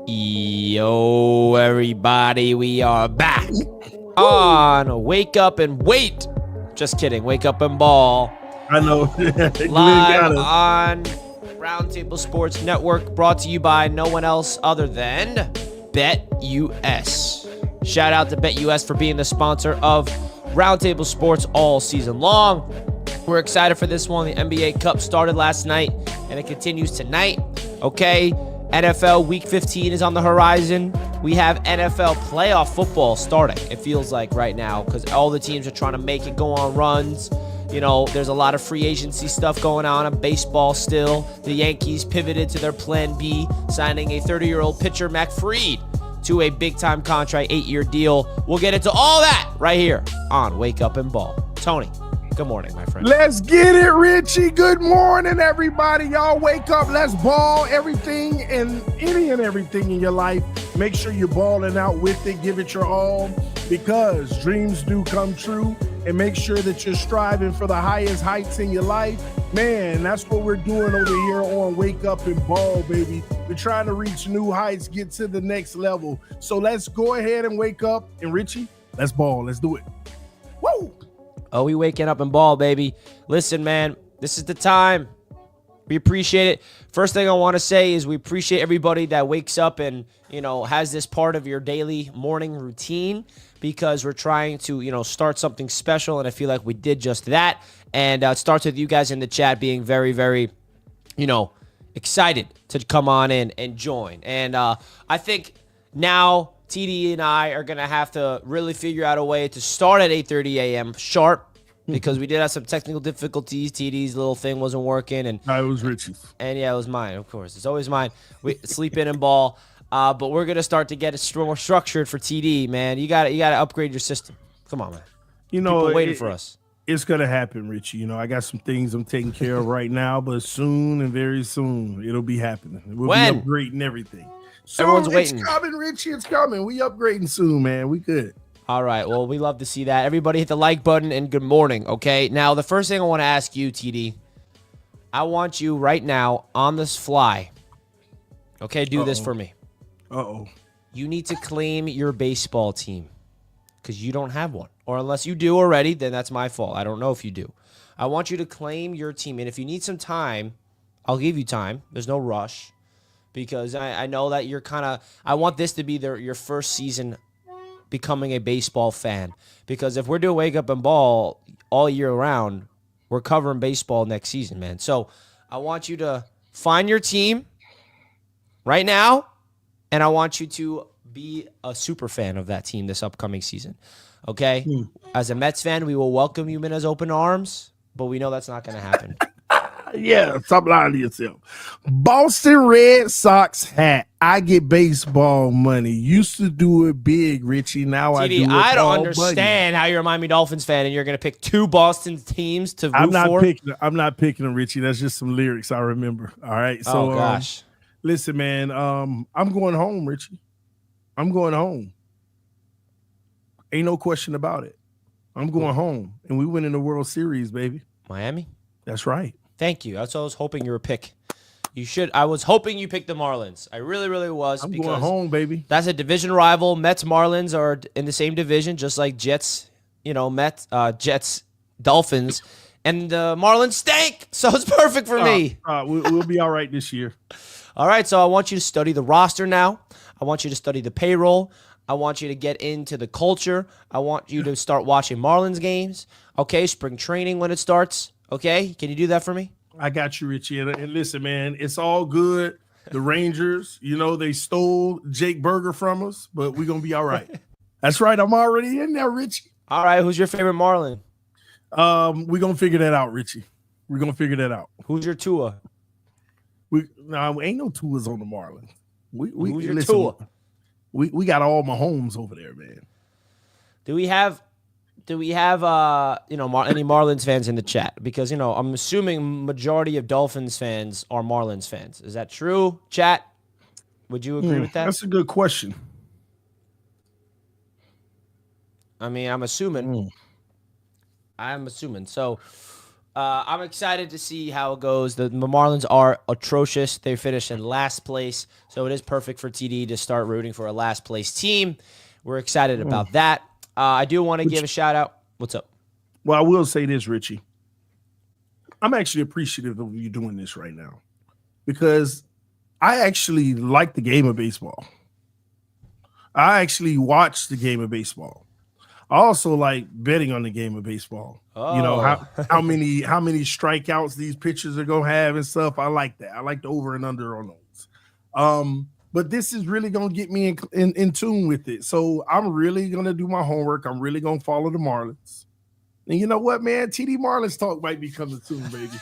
Yo, everybody, we are back on Wake Up and Wait. Just kidding. Wake Up and Ball. I know. Live on Roundtable Sports Network, brought to you by no one else other than BetUS. Shout out to BetUS for being the sponsor of Roundtable Sports all season long. We're excited for this one. The NBA Cup started last night, and it continues tonight. Okay, NFL Week 15 is on the horizon. We have NFL playoff football starting, it feels like right now, because all the teams are trying to make it go on runs. You know, there's a lot of free agency stuff going on in baseball still. The Yankees pivoted to their plan B, signing a 30-year-old pitcher, Mac Fried, to a big-time contract, 8-year deal. We'll get into all that right here on Wake Up and Ball. Tony, good morning, my friend. Let's get it, Richie. Good morning, everybody. Y'all wake up. Let's ball. Everything and any and everything in your life. Make sure you're balling out with it. Give it your all, because dreams do come true. And make sure that you're striving for the highest heights in your life. Man, that's what we're doing over here on Wake Up and Ball, baby. We're trying to reach new heights, get to the next level. So let's go ahead and wake up. And Richie, let's ball. Let's do it. Woo! Oh, we waking up and ball, baby. Listen, man, this is the time. We appreciate it. First thing I want to say is we appreciate everybody that wakes up and, you know, has this part of your daily morning routine, because we're trying to, you know, start something special, and I feel like we did just that. And it starts with you guys in the chat being very, very, you know, excited to come on in and join. And I think now TD and I are going to have to really figure out a way to start at 8:30 a.m. sharp, because we did have some technical difficulties. TD's little thing wasn't working. And no, it was Richie's. And yeah, it was mine, of course. It's always mine. We sleep in and ball. But we're going to start to get it more structured for TD, man. You got to upgrade your system. Come on, man. You know, people waiting for us. It's going to happen, Richie. You know, I got some things I'm taking care of right now, but soon and very soon it'll be happening. We'll be upgrading everything. So everyone's waiting. It's coming, Richie. It's coming. We upgrading soon, man. We good. All right. Well, we love to see that. Everybody hit the like button and good morning, okay? Now, the first thing I want to ask you, TD, I want you right now on this fly, okay, do this for me. Uh-oh. You need to claim your baseball team, because you don't have one. Or unless you do already, then that's my fault. I don't know if you do. I want you to claim your team. And if you need some time, I'll give you time. There's no rush, because I know that you're kind of – I want this to be your first season becoming a baseball fan. Because if we're doing Wake Up and Ball all year round, we're covering baseball next season, man. So I want you to find your team right now, and I want you to be a super fan of that team this upcoming season, okay? As a Mets fan, we will welcome you in as open arms, but we know that's not going to happen. Yeah, stop lying to yourself. Boston Red Sox hat. I get baseball money. Used to do it big, Richie. Now TD, I do it I don't all understand how you're a Miami Dolphins fan and you're going to pick two Boston teams to root for. I'm not picking them, Richie. That's just some lyrics I remember. All right. So, oh, gosh. Listen, man, I'm going home, Richie. I'm going home. Ain't no question about it. I'm going home, and we win in the World Series, baby. Miami? That's right. Thank you. That's what I was hoping you were pick. You should. I was hoping you picked the Marlins. I really, really was. I'm going home, baby. That's a division rival. Mets, Marlins are in the same division, just like Jets, you know, Jets, Dolphins, and the Marlins stank. So it's perfect for me. We'll be all right this year. All right, so I want you to study the roster now. I want you to study the payroll. I want you to get into the culture. I want you to start watching Marlins games. Okay, spring training when it starts. Okay, can you do that for me? I got you, Richie. And listen, man, it's all good. The Rangers, you know, they stole Jake Berger from us, but we're going to be all right. That's right. I'm already in there, Richie. All right, who's your favorite Marlin? We're going to figure that out, Richie. We're going to figure that out. Who's your Tua? Ain't no Tuas on the Marlins. Who's your Tua? We got all Mahomes over there, man. Do we have any Marlins fans in the chat? Because, you know, I'm assuming majority of Dolphins fans are Marlins fans. Is that true, chat? Would you agree with that? That's a good question. I mean, I'm assuming. So I'm excited to see how it goes. The Marlins are atrocious. They finished in last place, so it is perfect for TD to start rooting for a last place team. We're excited about that. I do want to give a shout out. What's up? Well, I will say this, Richie. I'm actually appreciative of you doing this right now because I actually like the game of baseball. I actually watch the game of baseball. I also like betting on the game of baseball. Oh. You know, how many strikeouts these pitchers are gonna have and stuff. I like that. I like the over and under on those. But this is really gonna get me in tune with it. So I'm really gonna do my homework. I'm really gonna follow the Marlins. And you know what, man? TD Marlins talk might be coming soon, baby.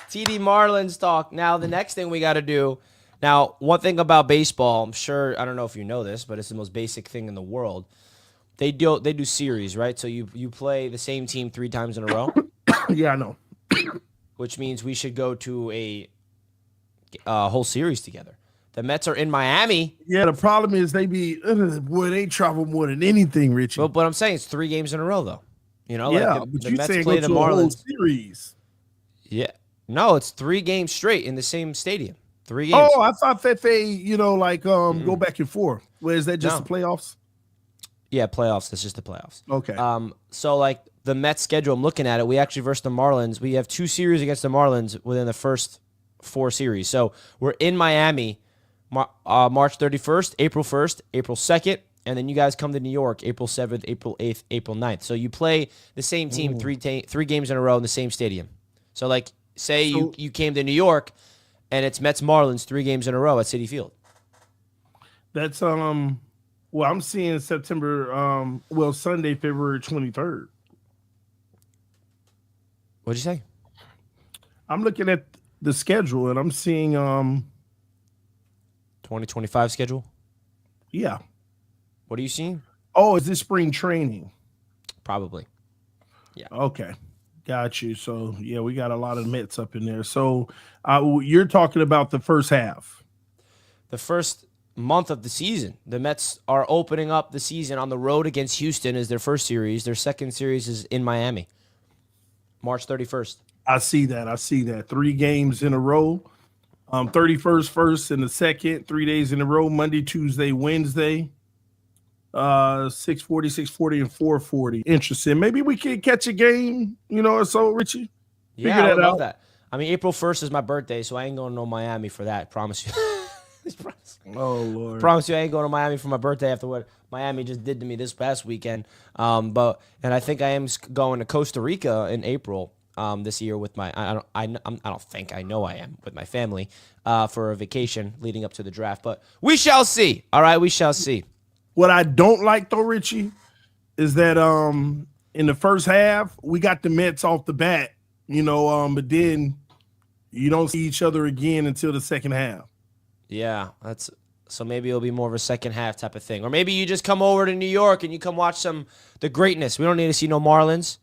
TD Marlins talk. Now, the next thing we got to do. Now, one thing about baseball, I'm sure, I don't know if you know this, but it's the most basic thing in the world. They do series, right? So you play the same team 3 times in a row. Yeah, I know. Which means we should go to a whole series together. The Mets are in Miami. Yeah, the problem is they travel more than anything, Richie. But I'm saying it's 3 games in a row, though. You know, yeah, like but the you Mets saying play go the to a whole Marlins. series. Yeah. No, it's 3 games straight in the same stadium. 3 games. Oh, I thought that they, go back and forth. Well, is that just the playoffs? Yeah, playoffs. That's just the playoffs. Okay. So like the Mets schedule, I'm looking at it. We actually versus the Marlins. We have 2 series against the Marlins within the first 4 series. So we're in Miami. March 31st, April 1st, April 2nd, and then you guys come to New York April 7th, April 8th, April 9th. So you play the same team 3 games in a row in the same stadium. So like say you came to New York and it's Mets Marlins 3 games in a row at Citi Field. That's I'm seeing September Sunday, February 23rd. What'd you say? I'm looking at the schedule and I'm seeing 2025 schedule? Yeah. What are you seeing? Oh, is this spring training? Probably. Yeah. Okay. Got you. So, yeah, we got a lot of Mets up in there. So, you're talking about the first half. The first month of the season. The Mets are opening up the season on the road against Houston as their first series. Their second series is in Miami, March 31st. I see that. 3 games in a row. 31st, first, and the second, 3 days in a row, Monday, Tuesday, Wednesday, 6:40, 6:40, and 4:40. Interesting. Maybe we can catch a game, or so, Richie. Yeah, I would love that. I mean, April 1st is my birthday, so I ain't going to no Miami for that. Promise you. Oh, Lord. Promise you I ain't going to Miami for my birthday after what Miami just did to me this past weekend. And I think I am going to Costa Rica in April. This year with my I am with my family for a vacation leading up to the draft, but we shall see. All right, we shall see. What I don't like though, Richie, is that in the first half we got the Mets off the bat, but then you don't see each other again until the second half. Yeah, so maybe it'll be more of a second half type of thing, or maybe you just come over to New York and you come watch the greatness. We don't need to see no Marlins.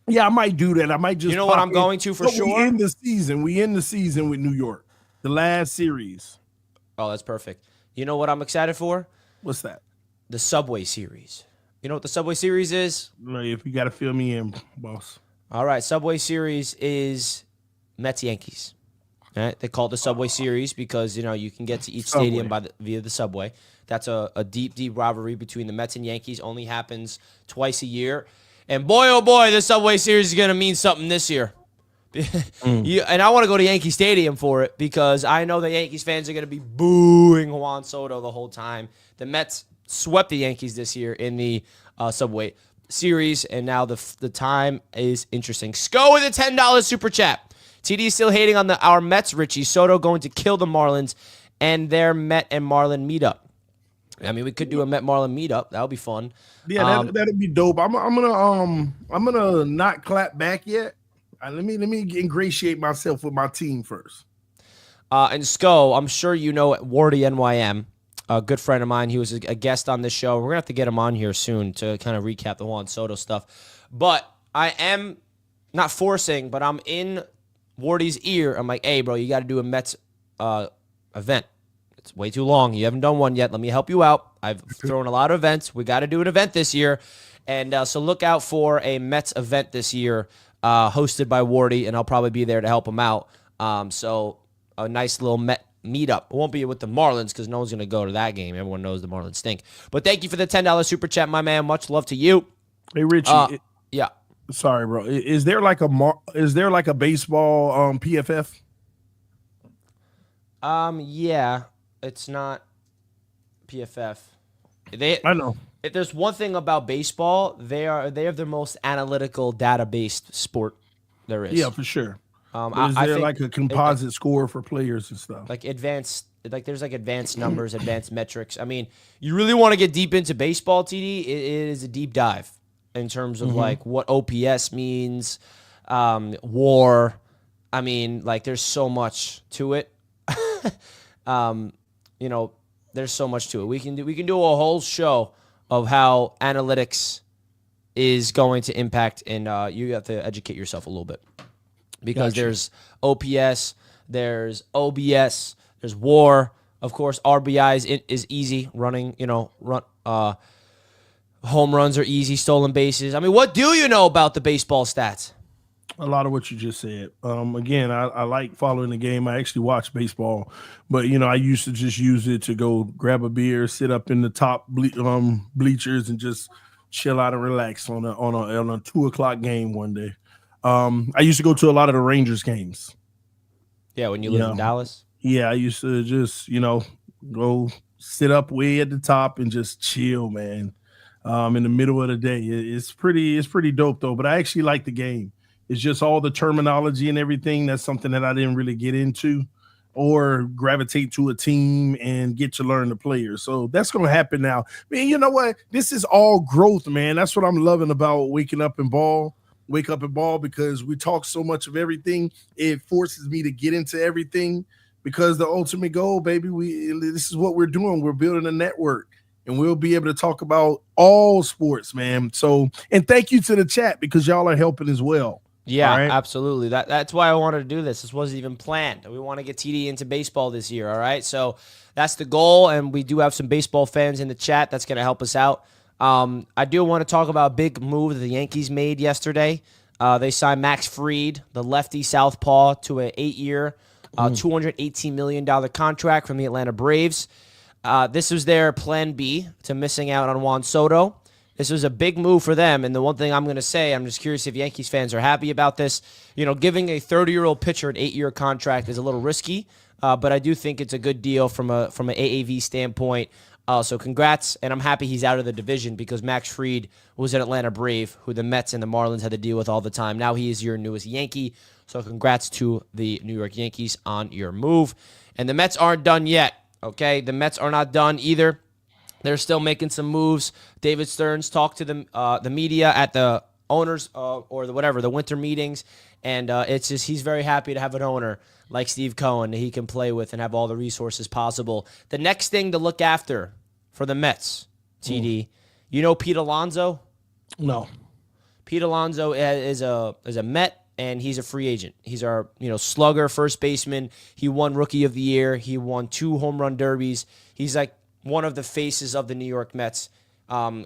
Yeah, I might do that. I might just. You know what I'm going to for sure? We end the season with New York. The last series. Oh, that's perfect. You know what I'm excited for? What's that? The Subway Series. You know what the Subway Series is? No, if you got to fill me in, boss. All right, Subway Series is Mets Yankees. All right, they call it the Subway Series because you can get to each stadium via the subway. That's a deep rivalry between the Mets and Yankees. Only happens twice a year. And boy, oh boy, the Subway Series is going to mean something this year. And I want to go to Yankee Stadium for it because I know the Yankees fans are going to be booing Juan Soto the whole time. The Mets swept the Yankees this year in the Subway Series, and now the time is interesting. Sco with a $10 super chat. TD still hating on our Mets, Richie. Soto going to kill the Marlins and their Met and Marlin meetup. I mean, we could do a Met Marlin meetup. That would be fun. Yeah, that'd be dope. I'm gonna not clap back yet. Let me ingratiate myself with my team first. And Sco, I'm sure you know Wardy NYM, a good friend of mine. He was a guest on this show. We're gonna have to get him on here soon to kind of recap the Juan Soto stuff. But I am not forcing, but I'm in Wardy's ear. I'm like, hey, bro, you got to do a Mets event. It's way too long. You haven't done one yet. Let me help you out. I've thrown a lot of events. We got to do an event this year. And so look out for a Mets event this year hosted by Wardy, and I'll probably be there to help him out. So a nice little meetup. It won't be with the Marlins because no one's going to go to that game. Everyone knows the Marlins stink. But thank you for the $10 super chat, my man. Much love to you. Hey, Richie. Yeah. Sorry, bro. Is there like a baseball PFF? Yeah, it's not PFF. I know. If there's one thing about baseball, they have the most analytical, data-based sport there is. Yeah, for sure. Is I there think like a composite score for players and stuff? Like there's advanced numbers, advanced metrics. I mean, you really want to get deep into baseball, TD. It is a deep dive in terms of like what OPS means, WAR. I mean, like there's so much to it. There's so much to it. We can do a whole show of how analytics is going to impact, and you have to educate yourself a little bit because there's OPS, there's OBS, there's WAR. Of course, RBIs is easy. Running, home runs are easy. Stolen bases. I mean, what do you know about the baseball stats? A lot of what you just said. Again, I like following the game. I actually watch baseball, but I used to just use it to go grab a beer, sit up in the top bleachers, and just chill out and relax on a 2:00 game one day. I used to go to a lot of the Rangers games. Yeah, when you lived in Dallas. Yeah, I used to just go sit up way at the top and just chill, man. In the middle of the day, it's pretty dope though. But I actually like the game. It's just all the terminology and everything. That's something that I didn't really get into or gravitate to a team and get to learn the players. So that's going to happen now. Man, you know what? This is all growth, man. That's what I'm loving about waking up and ball. Wake up and ball because we talk so much of everything. It forces me to get into everything because the ultimate goal, baby, this is what we're doing. We're building a network. And we'll be able to talk about all sports, man. So, and thank you to the chat because y'all are helping as well. Yeah, right? Absolutely. That's why I wanted to do this. This wasn't even planned. We want to get TD into baseball this year, all right? So that's the goal, and we do have some baseball fans in the chat. That's going to help us out. I do want to talk about a big move that the Yankees made yesterday. They signed Max Fried, the lefty southpaw, to an 8-year, $218 million contract from the Atlanta Braves. This was their plan B to missing out on Juan Soto. This was a big move for them, and the one thing I'm going to say, I'm just curious if Yankees fans are happy about this. Giving a 30-year-old pitcher an 8-year contract is a little risky, but I do think it's a good deal from an AAV standpoint. So congrats, and I'm happy he's out of the division because Max Fried was an Atlanta Brave who the Mets and the Marlins had to deal with all the time. Now he is your newest Yankee, so congrats to the New York Yankees on your move. And the Mets aren't done yet, okay? The Mets are not done either. They're still making some moves. David Stearns talked to the media at the owners or the winter meetings, and it's just he's very happy to have an owner like Steve Cohen that he can play with and have all the resources possible. The next thing to look after for the Mets, TD, Pete Alonso? No. Pete Alonso is a Met, and he's a free agent. He's our slugger, first baseman. He won Rookie of the Year. He won 2 home run derbies. He's like one of the faces of the New York Mets.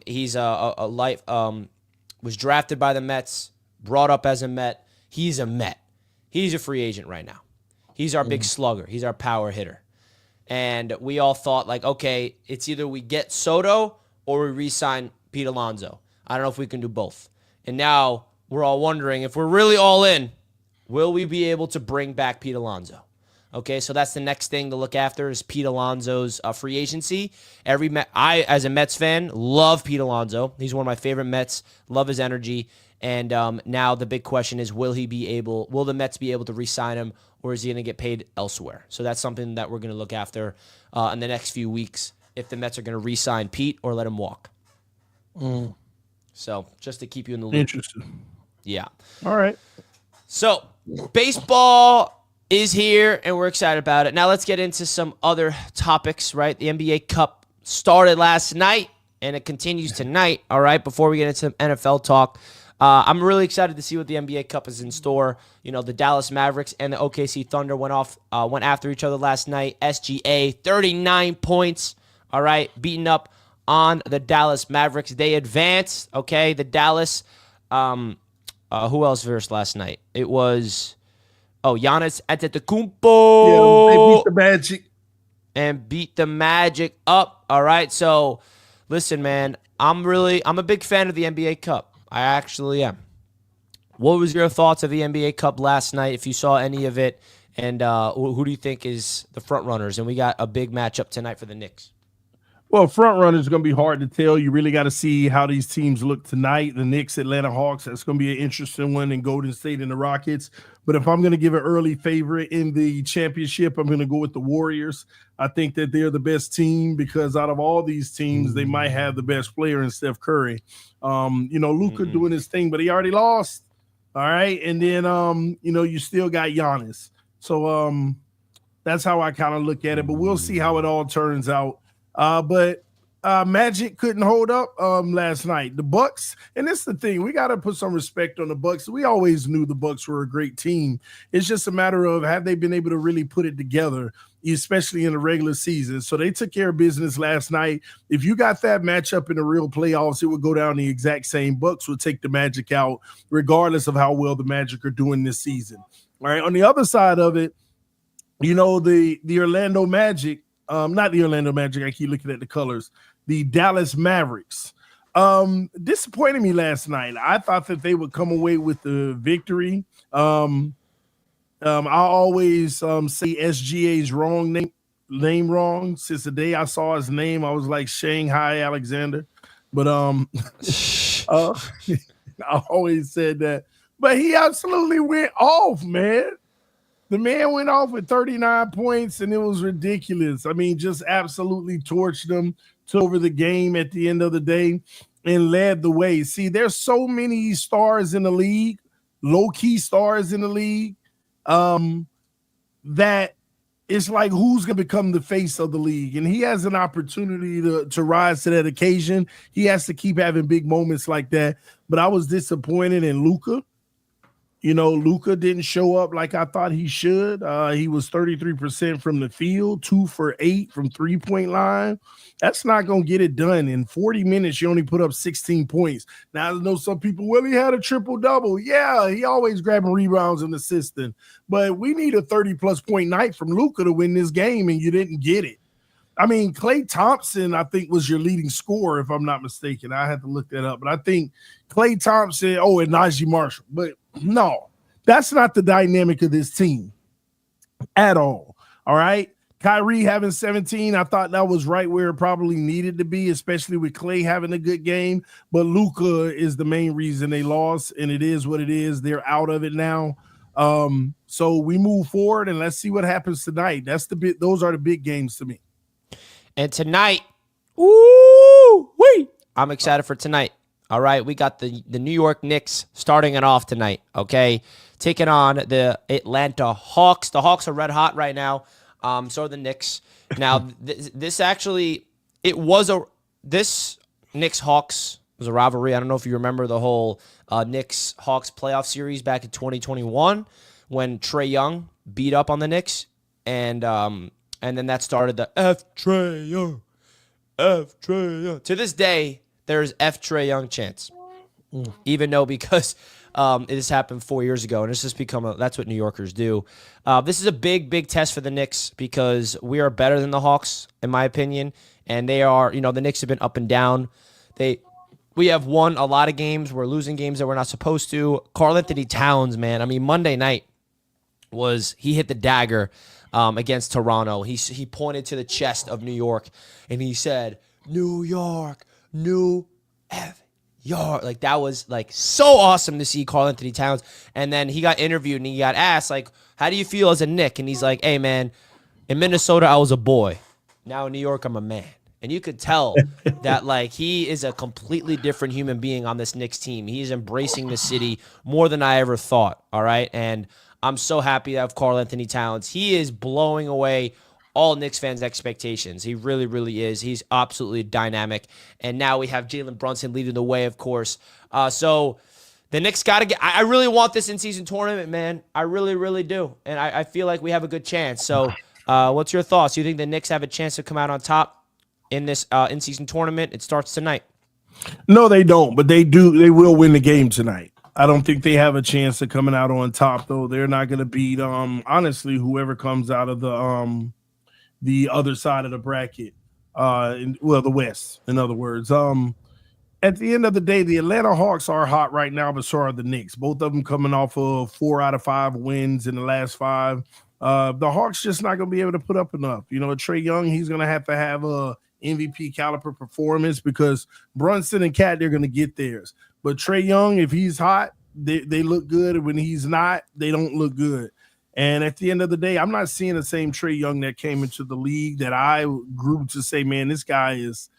He's was drafted by the Mets, brought up as a Met. He's a Met. He's a free agent right now. He's our big slugger. He's our power hitter. And we all thought, okay, it's either we get Soto or we re-sign Pete Alonso. I don't know if we can do both. And now we're all wondering, if we're really all in, will we be able to bring back Pete Alonso? Okay, so that's the next thing to look after is Pete Alonso's free agency. I, as a Mets fan, love Pete Alonso. He's one of my favorite Mets. Love his energy. And now the big question is, will the Mets be able to re-sign him, or is he going to get paid elsewhere? So that's something that we're going to look after in the next few weeks, if the Mets are going to re-sign Pete or let him walk. So just to keep you in the loop. Interesting. Yeah. All right. So baseball is here, and we're excited about it. Now let's get into some other topics, right? The NBA Cup started last night, and it continues tonight, all right? Before we get into NFL talk, I'm really excited to see what the NBA Cup is in store. The Dallas Mavericks and the OKC Thunder went after each other last night. SGA, 39 points, all right, beating up on the Dallas Mavericks. They advanced, okay? The Dallas Who else versed last night? It was Giannis Yeah, they beat Antetokounmpo the Magic. and beat the Magic up. All right, so listen, man, I'm a big fan of the NBA Cup. I actually am. What was your thoughts of the NBA Cup last night? If you saw any of it, and who do you think is the front runners? And we got a big matchup tonight for the Knicks. Well, front runner is going to be hard to tell. You really got to see how these teams look tonight. The Knicks, Atlanta Hawks, that's going to be an interesting one, and Golden State and the Rockets. But if I'm going to give an early favorite in the championship, I'm going to go with the Warriors. I think that they're the best team because out of all these teams, they might have the best player in Steph Curry. Luka doing his thing, but he already lost. All right. And then, you still got Giannis. So that's how I kind of look at it. But we'll see how it all turns out. But Magic couldn't hold up last night. The Bucks, and it's the thing, we got to put some respect on the Bucks. We always knew the Bucks were a great team. It's just a matter of have they been able to really put it together, especially in the regular season. So they took care of business last night. If you got that matchup in the real playoffs, it would go down the exact same. Bucks would take the Magic out, regardless of how well the Magic are doing this season. All right. On the other side of it, the Orlando Magic. Not the Orlando Magic. I keep looking at the colors. The Dallas Mavericks disappointed me last night. I thought that they would come away with the victory. I always say SGA's name wrong. Since the day I saw his name, I was like Shanghai Alexander. But I always said that. But he absolutely went off, man. The man went off with 39 points, and it was ridiculous. I mean, just absolutely torched them, took over the game at the end of the day, and led the way. See, there's so many stars in the league, low-key stars in the league, that it's like who's going to become the face of the league. And he has an opportunity to rise to that occasion. He has to keep having big moments like that. But I was disappointed in Luka. Luka didn't show up like I thought he should. He was 33% from the field, 2 for 8 from three-point line. That's not going to get it done. In 40 minutes, you only put up 16 points. Now, I know some people, well, he had a triple-double. Yeah, he always grabbing rebounds and assisting. But we need a 30-plus point night from Luka to win this game, and you didn't get it. I mean, Klay Thompson, I think, was your leading scorer, if I'm not mistaken. I had to look that up. But I think Klay Thompson, and Najee Marshall. But no, that's not the dynamic of this team at all. All right? Kyrie having 17, I thought that was right where it probably needed to be, especially with Klay having a good game. But Luka is the main reason they lost, and it is what it is. They're out of it now. So we move forward, and let's see what happens tonight. Those are the big games to me. And tonight, I'm excited for tonight. All right, we got the New York Knicks starting it off tonight, okay? Taking on the Atlanta Hawks. The Hawks are red hot right now. So are the Knicks. Now, this Knicks-Hawks was a rivalry. I don't know if you remember the whole Knicks-Hawks playoff series back in 2021 when Trae Young beat up on the Knicks. And then that started the Trae Young. To this day, there's Trae Young chants. Even though because it has happened 4 years ago, and it's just that's what New Yorkers do. This is a big, big test for the Knicks because we are better than the Hawks, in my opinion. And they are, the Knicks have been up and down. We have won a lot of games. We're losing games that we're not supposed to. Karl-Anthony Towns, man. I mean, Monday night he hit the dagger against Toronto. He pointed to the chest of New York, and he said, New York, New F. York. Like, that was, so awesome to see Karl-Anthony Towns. And then he got interviewed, and he got asked, how do you feel as a Knick? And he's like, hey, man, in Minnesota, I was a boy. Now in New York, I'm a man. And you could tell that, he is a completely different human being on this Knicks team. He's embracing the city more than I ever thought, all right? And I'm so happy to have Karl-Anthony Towns. He is blowing away all Knicks fans' expectations. He really, really is. He's absolutely dynamic. And now we have Jalen Brunson leading the way, of course. So the Knicks got to get – I really want this in-season tournament, man. I really, really do. And I feel like we have a good chance. So what's your thoughts? Do you think the Knicks have a chance to come out on top in this in-season tournament? It starts tonight. No, they don't, but they do. They will win the game tonight. I don't think they have a chance of coming out on top, though. They're not going to beat, honestly, whoever comes out of the other side of the bracket. The West, in other words. At the end of the day, the Atlanta Hawks are hot right now, but so are the Knicks. Both of them coming off of 4 out of 5 wins in the last 5. The Hawks just not going to be able to put up enough. Trae Young, he's going to have a MVP caliber performance because Brunson and Cat, they're going to get theirs. But Trae Young, if he's hot, they look good. When he's not, they don't look good. And at the end of the day, I'm not seeing the same Trae Young that came into the league that I grew to say, man, this guy is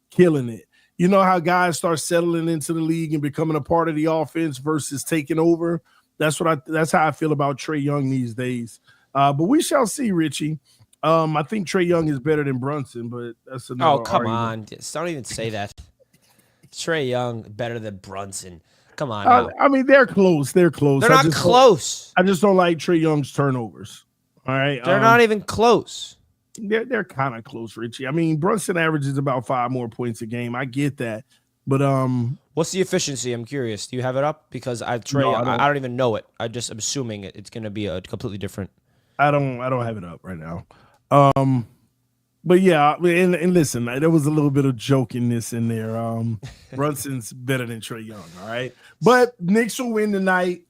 killing it. You know how guys start settling into the league and becoming a part of the offense versus taking over? That's how I feel about Trae Young these days. But we shall see, Richie. I think Trae Young is better than Brunson, but that's another come argument. on. Don't even say that. Trae Young better than Brunson. Come on. I mean, they're close. They're close. They're not close. I just don't like Trae Young's turnovers. All right. They're not even close. They're kind of close, Richie. I mean, Brunson averages about 5 more points a game. I get that. But what's the efficiency? I'm curious. Do you have it up? Because I don't even know it. I'm assuming it's going to be a completely different. I don't have it up right now. But yeah, and listen, there was a little bit of jokiness in there. Brunson's better than Trae Young, all right? But Knicks will win tonight.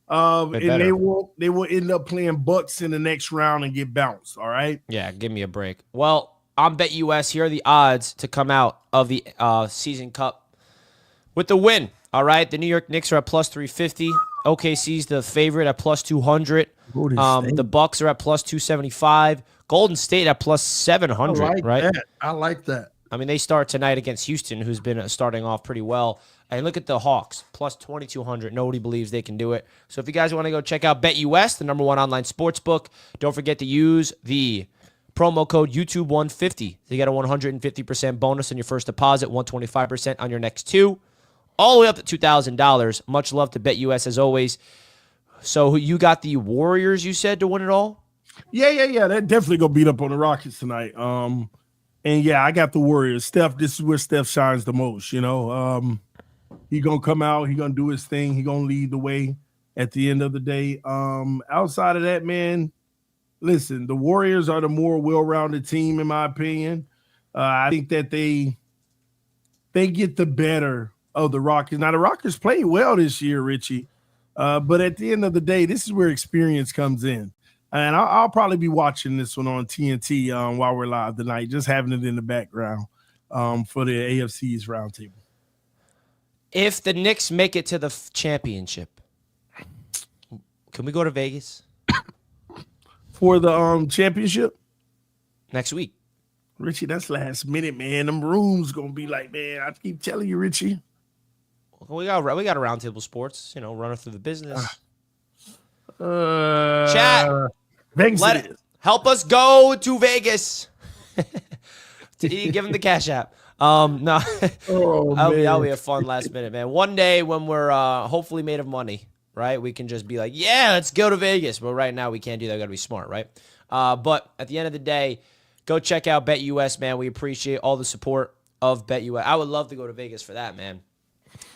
They will end up playing Bucks in the next round and get bounced, all right? Yeah, give me a break. Well, on BetUS, here are the odds to come out of the season cup with the win, all right? The New York Knicks are at plus 350. OKC's the favorite at plus 200. The Bucks are at plus 275. Golden State at plus 700, right? I like that. I mean, they start tonight against Houston, who's been starting off pretty well. And look at the Hawks, plus 2,200. Nobody believes they can do it. So if you guys want to go check out BetUS, the #1 online sports book, don't forget to use the promo code YouTube150 to get a 150% bonus on your first deposit, 125% on your next 2, all the way up to $2,000. Much love to BetUS as always. So you got the Warriors, you said, to win it all? Yeah. They're definitely going to beat up on the Rockets tonight. And yeah, I got the Warriors. Steph, this is where Steph shines the most, He going to come out. He going to do his thing. He going to lead the way at the end of the day. Outside of that, man, listen, the Warriors are the more well-rounded team, in my opinion. I think that they get the better of the Rockets. Now, the Rockets played well this year, Richie. But at the end of the day, this is where experience comes in. And I'll probably be watching this one on TNT while we're live tonight, just having it in the background for the AFC's roundtable. If the Knicks make it to the championship, can we go to Vegas? For the championship? Next week. Richie, that's last minute, man. Them rooms going to be like, man, I keep telling you, Richie. We got a Roundtable Sports, running through the business. Chat. Vegas. Help us go to Vegas. Give him the Cash App. No. That'll be a fun last minute, man. One day when we're hopefully made of money, right? We can just be like, yeah, let's go to Vegas. But right now we can't do that. We got to be smart, right? But at the end of the day, go check out BetUS, man. We appreciate all the support of BetUS. I would love to go to Vegas for that, man.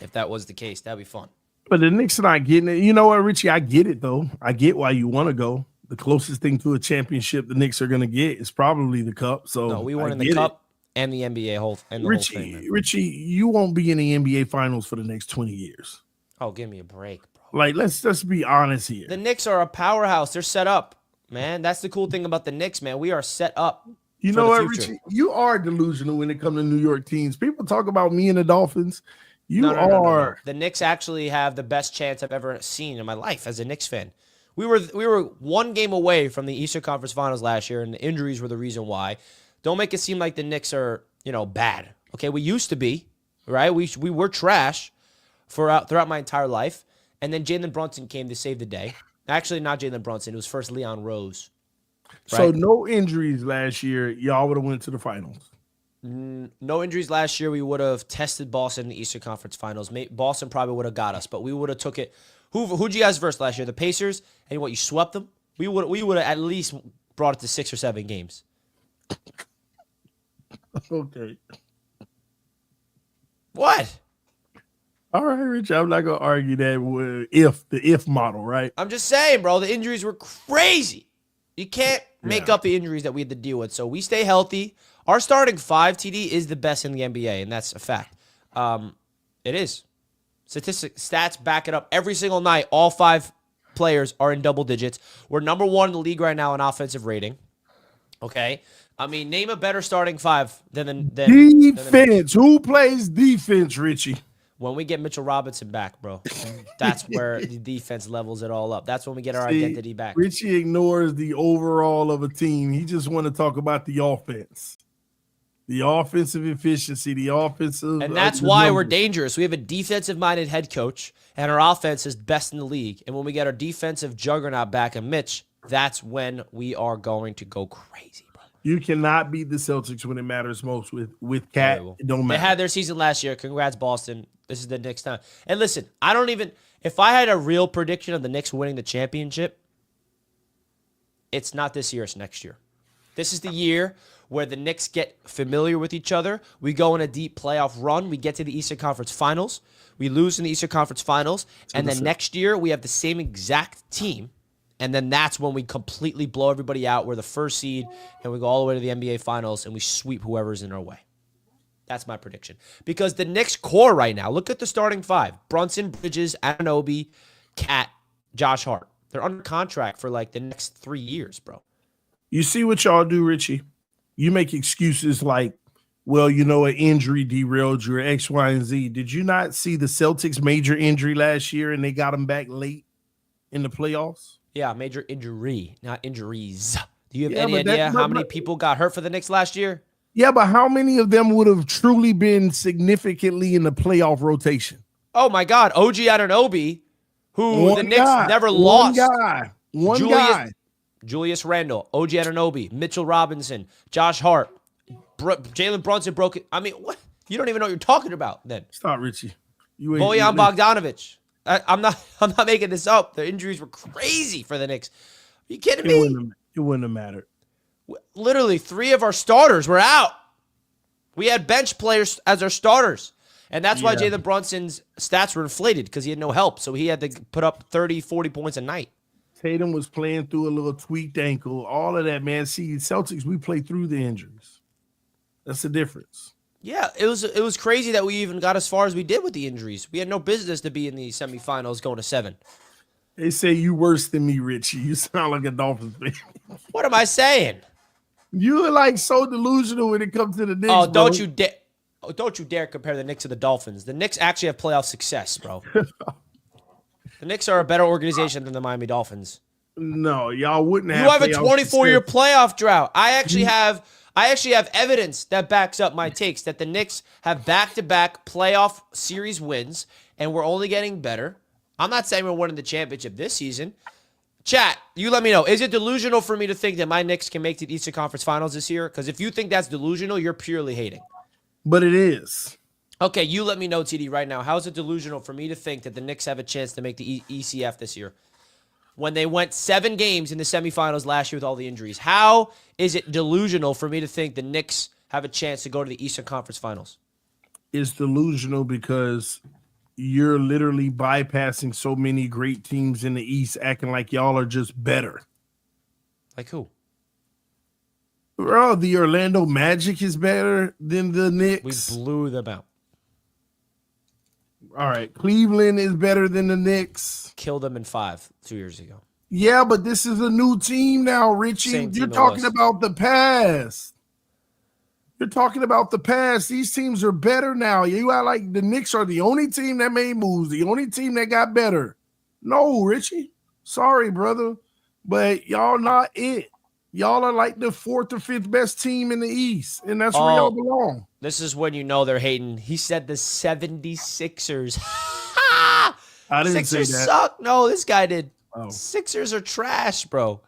If that was the case, that'd be fun. But the Knicks are not getting it. You know what, Richie? I get it, though. I get why you want to go. The closest thing to a championship the Knicks are going to get is probably the Cup. So no, we won in the Cup and the NBA whole thing. Richie, you won't be in the NBA Finals for the next 20 years. Oh, give me a break, bro. Like, let's be honest here. The Knicks are a powerhouse. They're set up, man. That's the cool thing about the Knicks, man. We are set up. You know what, Richie? You are delusional when it comes to New York teams. People talk about me and the Dolphins. No. The Knicks actually have the best chance I've ever seen in my life as a Knicks fan. We were one game away from the Eastern Conference Finals last year, and the injuries were the reason why. Don't make it seem like the Knicks are, bad. Okay, we used to be, right? We were trash throughout my entire life, and then Jalen Brunson came to save the day. Actually, not Jalen Brunson. It was first Leon Rose. Right? So no injuries last year. Y'all would have went to the finals. No injuries last year. We would have tested Boston in the Eastern Conference Finals. Boston probably would have got us, but we would have took it. Who'd you guys verse last year? The Pacers, and you swept them. We would have at least brought it to 6 or 7 games. Okay. What? All right, Rich. I'm not gonna argue that with the if model, right? I'm just saying, bro, the injuries were crazy. You can't make Yeah. up the injuries that we had to deal with. So we stay healthy. Our starting five, TD, is the best in the NBA, and that's a fact. It is. Stats back it up every single night. All five players are in double digits. We're number one in the league right now in offensive rating. Okay? I mean, name a better starting five than the Defense. Who plays defense, Richie? when we get Mitchell Robinson back, bro. That's where the defense levels it all up. That's when we get our identity back. Richie ignores the overall of a team. He just want to talk about the offense. The offensive efficiency, the offensive. And that's why we're dangerous. We have a defensive-minded head coach, and our offense is best in the league. And when we get our defensive juggernaut back and Mitch, that's when we are going to go crazy, bro. You cannot beat the Celtics when it matters most with Cat. It don't matter. They had their season last year. Congrats, Boston. This is the Knicks time. And listen, I don't even – if I had a real prediction of the Knicks winning the championship, it's not this year. It's next year. This is the year where the Knicks get familiar with each other. We go in a deep playoff run. We get to the Eastern Conference Finals. We lose in the Eastern Conference Finals. And then next year, we have the same exact team. And then that's when we completely blow everybody out. We're the first seed, and we go all the way to the NBA Finals, and we sweep whoever's in our way. That's my prediction. Because the Knicks core right now, look at the starting five. Brunson, Bridges, Anunoby, Cat, Josh Hart. They're under contract for like the next 3 years, bro. You see what y'all do, Richie? You make excuses like, well, you know, an injury derailed your X, Y, and Z. Did you not see the Celtics' major injury last year and they got them back late in the playoffs? Yeah, major injury, not injuries. Do you have any idea how many people got hurt for the Knicks last year? Yeah, but how many of them would have truly been significantly in the playoff rotation? Oh, my God. OG Anunoby, who the Knicks never lost. One guy. Julius Randle, OG Anunoby, Mitchell Robinson, Josh Hart, Jalen Brunson broke it. I mean, what? You don't even know what you're talking about then. Stop, Richie. Bojan Bogdanovic. I'm not making this up. The injuries were crazy for the Knicks. Are you kidding me? It wouldn't have mattered. Literally, 3 of our starters were out. We had bench players as our starters. And that's why Jalen Brunson's stats were inflated, because he had no help. So he had to put up 30, 40 points a night. Tatum was playing through a little tweaked ankle. All of that, man. See, Celtics, we play through the injuries. That's the difference. Yeah, it was crazy that we even got as far as we did with the injuries. We had no business to be in the semifinals going to 7. They say you worse than me, Richie. You sound like a Dolphins fan. What am I saying? You're like so delusional when it comes to the Knicks. Oh, don't you dare compare the Knicks to the Dolphins. The Knicks actually have playoff success, bro. The Knicks are a better organization than the Miami Dolphins. No, y'all wouldn't have. You have a 24-year playoff drought. I actually have evidence that backs up my takes that the Knicks have back-to-back playoff series wins, and we're only getting better. I'm not saying we're winning the championship this season. Chat, you let me know. Is it delusional for me to think that my Knicks can make the Eastern Conference Finals this year? Because if you think that's delusional, you're purely hating. But it is. Okay, you let me know, TD, right now. How is it delusional for me to think that the Knicks have a chance to make the ECF this year when they went 7 games in the semifinals last year with all the injuries? How is it delusional for me to think the Knicks have a chance to go to the Eastern Conference Finals? It's delusional because you're literally bypassing so many great teams in the East, acting like y'all are just better. Like who? Bro, the Orlando Magic is better than the Knicks. We blew them out. All right, Cleveland is better than the Knicks. Killed them in 5 2 years ago. Yeah, but this is a new team now, Richie. You're talking about the past. You're talking about the past. These teams are better now. You act like the Knicks are the only team that made moves, the only team that got better. No, Richie. Sorry, brother. But y'all not it. Y'all are like the 4th or 5th best team in the East, and that's where y'all belong. This is when you know they're hating. He said the 76ers. I didn't Sixers say that. suck. No, this guy did. Oh. Sixers are trash, bro.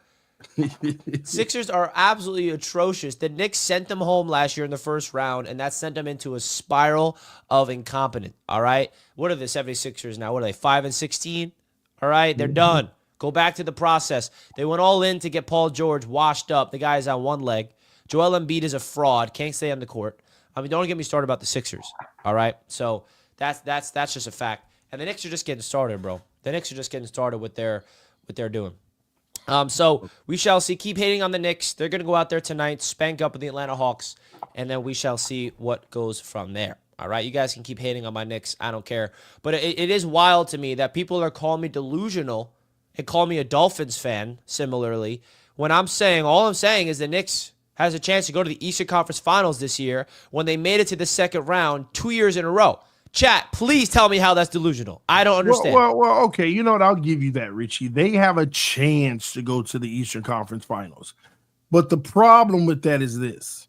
Sixers are absolutely atrocious. The Knicks sent them home last year in the first round, and that sent them into a spiral of incompetence. All right? What are the 76ers now? What are they, 5-16? All right? They're done. Go back to the process. They went all in to get Paul George washed up. The guy's on one leg. Joel Embiid is a fraud. Can't stay on the court. I mean, don't get me started about the Sixers. All right? So That's just a fact. And the Knicks are just getting started, bro. The Knicks are just getting started with what they're doing. So we shall see. Keep hating on the Knicks. They're going to go out there tonight, spank up with the Atlanta Hawks, and then we shall see what goes from there. All right, you guys can keep hating on my Knicks. I don't care. But it is wild to me that people are calling me delusional and call me a Dolphins fan, similarly, when all I'm saying is the Knicks has a chance to go to the Eastern Conference Finals this year when they made it to the second round 2 years in a row. Chat, please tell me how that's delusional. I don't understand. Well, okay. You know what? I'll give you that, Richie. They have a chance to go to the Eastern Conference Finals. But the problem with that is this.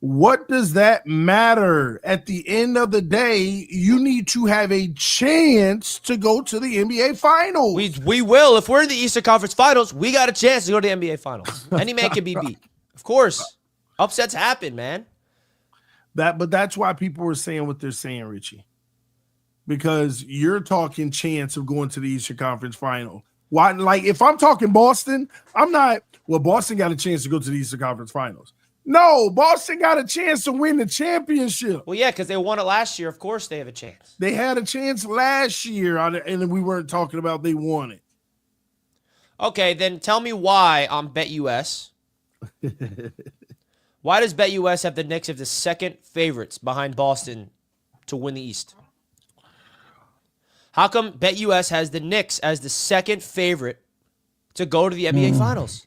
What does that matter? At the end of the day, you need to have a chance to go to the NBA Finals. We will. If we're in the Eastern Conference Finals, we got a chance to go to the NBA Finals. Any man can be beat. Of course. Upsets happen, man. But that's why people were saying what they're saying, Richie. Because you're talking chance of going to the Eastern Conference Final. Why? Like, if I'm talking Boston, I'm not, well, Boston got a chance to go to the Eastern Conference Finals. No, Boston got a chance to win the championship. Well, yeah, because they won it last year. Of course they have a chance. They had a chance last year, and we weren't talking about they won it. Okay, then tell me why on BetUS. Why does BetUS have the Knicks as the second favorites behind Boston to win the East? How come BetUS has the Knicks as the second favorite to go to the NBA Finals?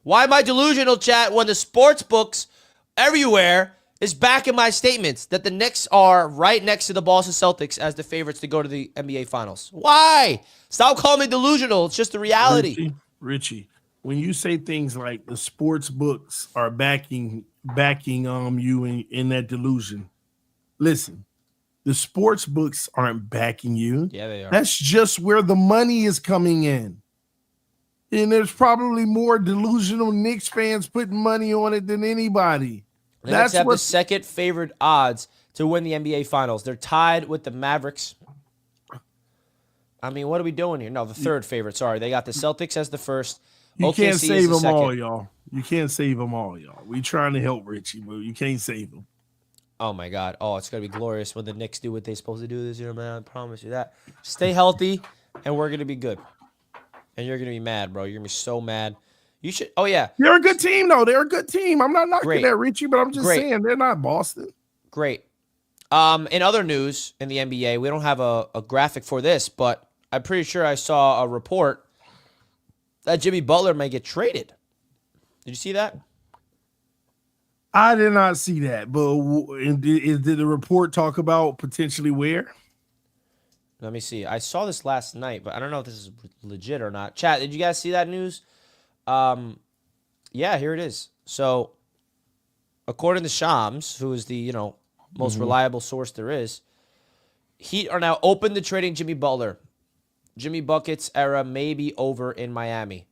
Why am I delusional, chat, when the sports books everywhere is backing my statements that the Knicks are right next to the Boston Celtics as the favorites to go to the NBA Finals? Why? Stop calling me delusional. It's just the reality. Richie, when you say things like the sports books are backing you in that delusion, listen, the sports books aren't backing you. Yeah, they are. That's just where the money is coming in. And there's probably more delusional Knicks fans putting money on it than anybody. The Knicks have the second favorite odds to win the NBA Finals. They're tied with the Mavericks. I mean, what are we doing here? No, the third favorite. Sorry, they got the Celtics as the first. You OKC can't save them second. all, y'all. You can't save them all, y'all. We trying to help Richie, but you can't save them. Oh, my God. Oh, it's going to be glorious when the Knicks do what they're supposed to do this year, man. I promise you that. Stay healthy, and we're going to be good. And you're going to be mad, bro. You're going to be so mad. You should. Oh, yeah. They're a good team, though. They're a good team. I'm not knocking that, Richie, but I'm just saying they're not Boston. Great. In other news in the NBA, we don't have a graphic for this, but I'm pretty sure I saw a report that Jimmy Butler may get traded. Did you see that? I did not see that, but did the report talk about potentially where? Let me see. I saw this last night, but I don't know if this is legit or not. Chat, did you guys see that news? Yeah, here it is. So, according to Shams, who is the most reliable source there is, Heat are now open to trading Jimmy Butler. Jimmy Buckets era may be over in Miami.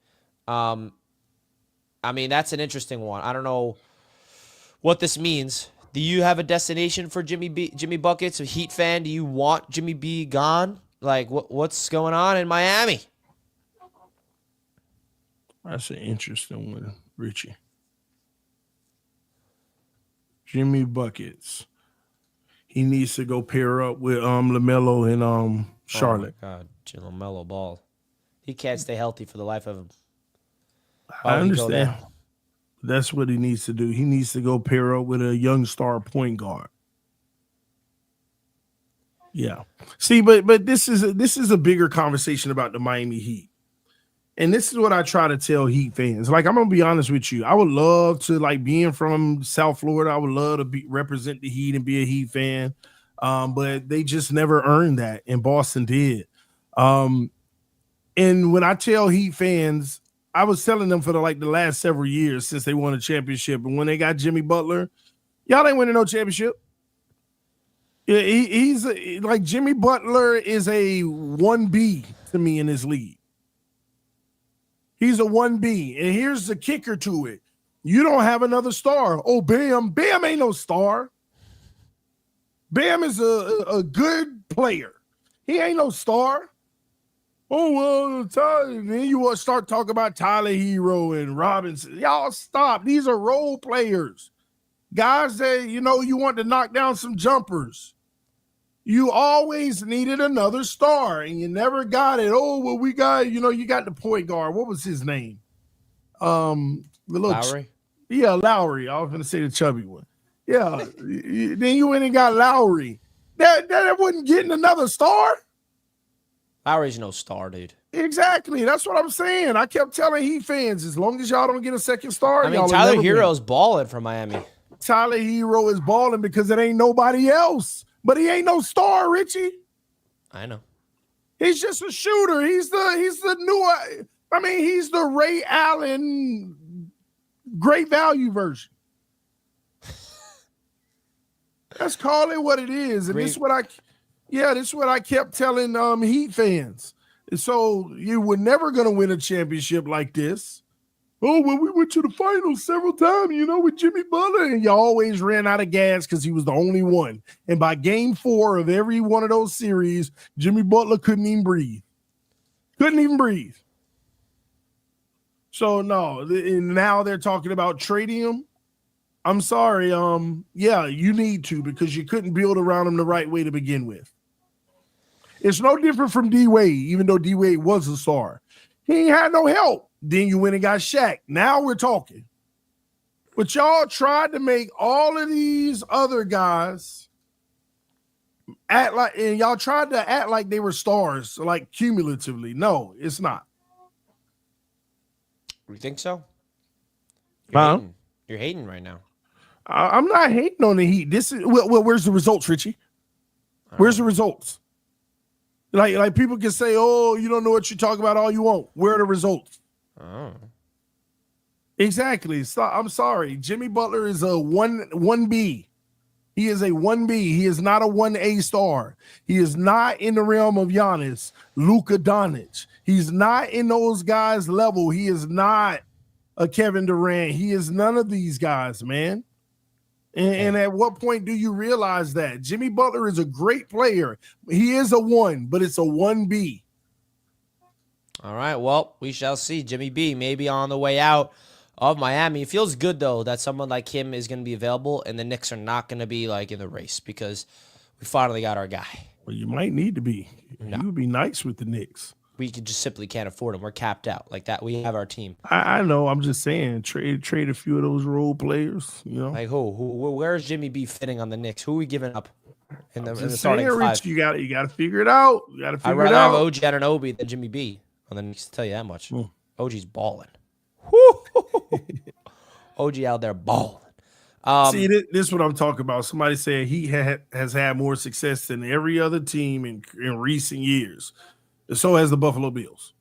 I mean, that's an interesting one. I don't know what this means. Do you have a destination for Jimmy Buckets? A Heat fan? Do you want Jimmy B gone? Like, what's going on in Miami? That's an interesting one, Richie. Jimmy Buckets. He needs to go pair up with LaMelo and Charlotte. Oh my God, LaMelo ball. He can't stay healthy for the life of him. I understand. That's what he needs to do. He needs to go pair up with a young star point guard. Yeah. See, but this is a bigger conversation about the Miami Heat. And this is what I try to tell Heat fans. Like, I'm gonna be honest with you. I would love to, like, being from South Florida, I would love to represent the Heat and be a Heat fan. But they just never earned that, and Boston did. And when I tell Heat fans, I was telling them for the last several years since they won a championship, and when they got Jimmy Butler, y'all ain't winning no championship. Yeah, he's like Jimmy Butler is a 1B to me in this league. He's a 1B, and here's the kicker to it: you don't have another star. Oh, Bam ain't no star. Bam is a good player. He ain't no star. Oh, well, then you want to start talking about Tyler Hero and Robinson. Y'all stop. These are role players. Guys that, you want to knock down some jumpers. You always needed another star, and you never got it. Oh, well, we got, you got the point guard. What was his name? Lowry? Yeah, Lowry. I was going to say the chubby one. Yeah. Then you went and got Lowry. That wasn't getting another star. Lowry's no star, dude. Exactly. That's what I'm saying. I kept telling Heat fans, as long as y'all don't get a second star, I mean, Tyler Hero's balling for Miami. Tyler Hero is balling because it ain't nobody else. But he ain't no star, Richie. I know. He's just a shooter. He's the new. I mean, he's the Ray Allen great value version. Let's call it what it is. And this is what I kept telling Heat fans. And so you were never going to win a championship like this. Oh, well, we went to the finals several times, with Jimmy Butler. And you always ran out of gas because he was the only one. And by game 4 of every one of those series, Jimmy Butler couldn't even breathe. So, no. And now they're talking about trading him. I'm sorry. Yeah, you need to, because you couldn't build around him the right way to begin with. It's no different from D-Wade, even though D-Wade was a star. He ain't had no help. Then you went and got Shaq. Now we're talking. But y'all tried to make all of these other guys act like, and y'all tried to act like they were stars, like cumulatively. No, it's not. You think so? You're hating right now. I'm not hating on the Heat. This is well, where's the results, Richie? Where's the results? Like people can say, "Oh, you don't know what you talk about all you want." Where are the results? Oh. Exactly. So, I'm sorry. Jimmy Butler is a 1B. He is a 1B. He is not a 1A star. He is not in the realm of Giannis, Luka Doncic. He's not in those guys' level. He is not a Kevin Durant. He is none of these guys, man. And at what point do you realize that? Jimmy Butler is a great player. He is a 1, but it's a 1B. All right, well, we shall see. Jimmy B maybe on the way out of Miami. It feels good, though, that someone like him is going to be available, and the Knicks are not going to be, in the race, because we finally got our guy. Well, you might need to be. No. You would be nice with the Knicks. We just simply can't afford him. We're capped out. Like that, we have our team. I know. I'm just saying, trade a few of those role players, Like who? Where's Jimmy B fitting on the Knicks? Who are we giving up in the starting saying, 5? Rich, you got to figure it out. I'd rather have OG Anunoby than Jimmy B on the Knicks, to tell you that much. OG's balling. OG out there balling. See, this is what I'm talking about. Somebody said he has had more success than every other team in recent years. So has the Buffalo Bills.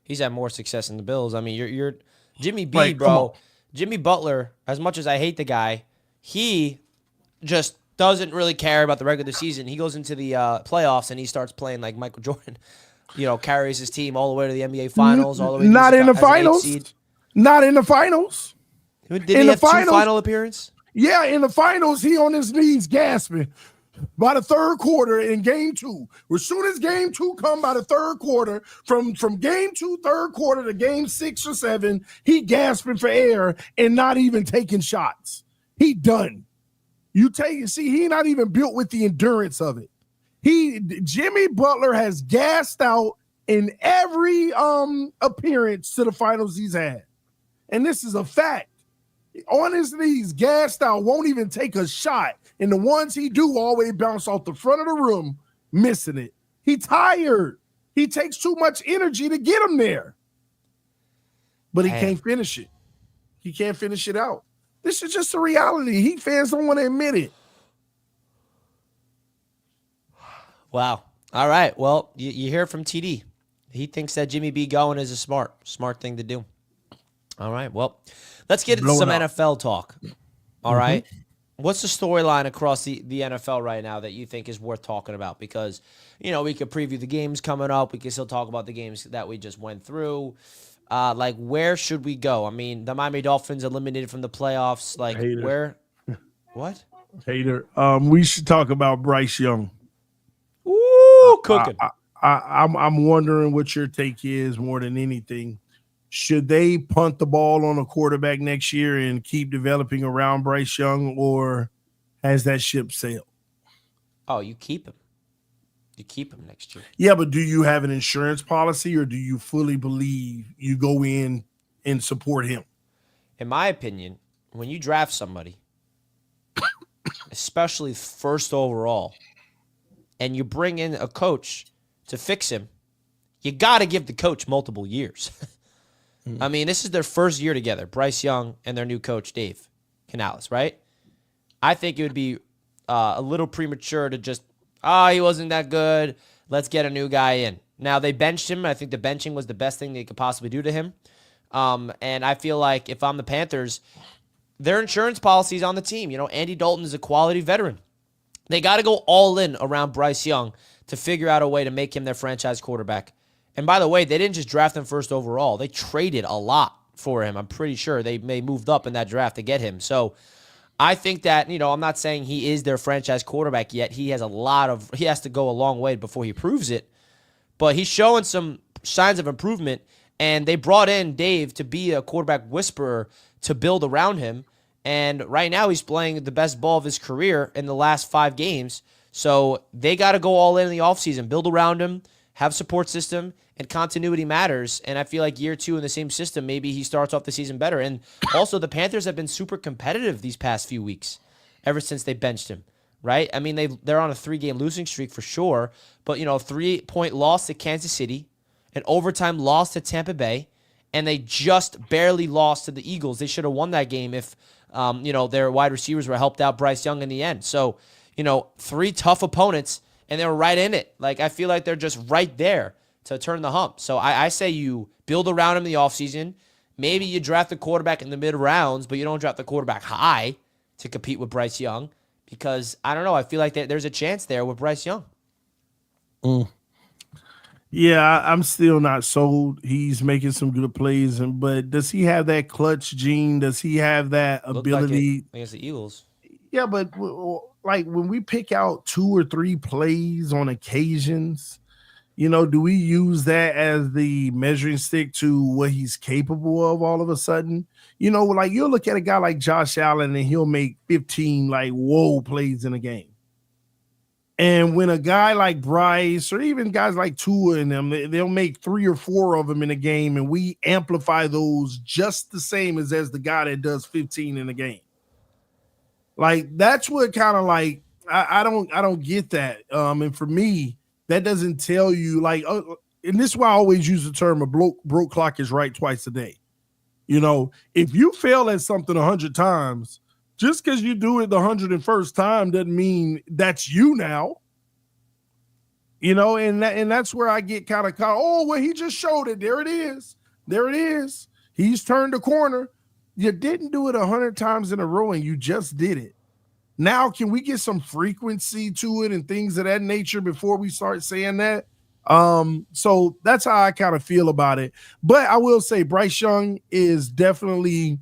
He's had more success than the Bills. I mean, you're Jimmy B, bro. Jimmy Butler, as much as I hate the guy, he just doesn't really care about the regular season. He goes into the playoffs and he starts playing like Michael Jordan. Carries his team all the way to the NBA Finals, all the way not in the finals. Not in the finals. Did he have 2 final appearances? Yeah, in the finals, he on his knees gasping. By the third quarter in game 2, as soon as game 2 come by the third quarter, from game 2, third quarter to game 6 or 7, he gasping for air and not even taking shots. He done. He not even built with the endurance of it. Jimmy Butler has gassed out in every appearance to the finals he's had. And this is a fact. On his knees, gassed out, won't even take a shot. And the ones he do always bounce off the front of the room, missing it. He tired. He takes too much energy to get him there. But he can't finish it. He can't finish it out. This is just a reality. Heat fans don't want to admit it. Wow. All right. Well, you hear from TD. He thinks that Jimmy B going is a smart thing to do. All right. Well, let's get into some NFL talk. All right. What's the storyline across the NFL right now that you think is worth talking about? Because, we could preview the games coming up. We can still talk about the games that we just went through. Where should we go? I mean, the Miami Dolphins eliminated from the playoffs. Where? What? Hater. We should talk about Bryce Young. Ooh, cooking. I'm wondering what your take is more than anything. Should they punt the ball on a quarterback next year and keep developing around Bryce Young, or has that ship sailed? Oh, you keep him. You keep him next year. Yeah, but do you have an insurance policy, or do you fully believe you go in and support him? In my opinion, when you draft somebody, especially first overall, and you bring in a coach to fix him, you got to give the coach multiple years. I mean, this is their first year together, Bryce Young and their new coach, Dave Canales, right? I think it would be a little premature to just, he wasn't that good. Let's get a new guy in. Now, they benched him. I think the benching was the best thing they could possibly do to him. And I feel like if I'm the Panthers, their insurance policy is on the team. You know, Andy Dalton is a quality veteran. They got to go all in around Bryce Young to figure out a way to make him their franchise quarterback. And by the way, they didn't just draft him first overall. They traded a lot for him. I'm pretty sure they moved up in that draft to get him. So I think that, you know, I'm not saying he is their franchise quarterback yet. He has to go a long way before he proves it. But he's showing some signs of improvement. And they brought in Dave to be a quarterback whisperer to build around him. And right now he's playing the best ball of his career in the last 5 games. So they got to go all in the offseason, build around him, have support system, and continuity matters. And I feel like year 2 in the same system, maybe he starts off the season better. And also the Panthers have been super competitive these past few weeks, ever since they benched him, right? I mean, they're on a 3-game losing streak for sure, but, you know, 3-point loss to Kansas City, an overtime loss to Tampa Bay, and they just barely lost to the Eagles. They should have won that game if, you know, their wide receivers were helped out Bryce Young in the end. So, you know, 3 tough opponents, and they were right in it. Like, I feel like they're just right there to turn the hump. So I say you build around him in the offseason. Maybe you draft the quarterback in the mid-rounds, but you don't draft the quarterback high to compete with Bryce Young because, I don't know, I feel like there's a chance there with Bryce Young. Yeah, I'm still not sold. He's making some good plays, but does he have that clutch gene? Does he have that ability? Like against the Eagles. Yeah, but like when we pick out 2 or 3 plays on occasions, you know, do we use that as the measuring stick to what he's capable of all of a sudden? You know, like you'll look at a guy like Josh Allen and he'll make 15 like whoa plays in a game. And when a guy like Bryce or even guys like Tua and them, they'll make 3 or 4 of them in a game, and we amplify those just the same as the guy that does 15 in a game. Like that's what kind of like I don't get that. And for me, that doesn't tell you like, and this is why I always use the term a broke clock is right twice a day. You know, if you fail at something 100 times, just because you do it the 101st time doesn't mean that's you now. You know, and that's where I get kind of caught. Oh, well, he just showed it. There it is. There it is. He's turned the corner. You didn't do it 100 times in a row, and you just did it. Now, can we get some frequency to it and things of that nature before we start saying that? So that's how I kind of feel about it. But I will say Bryce Young is definitely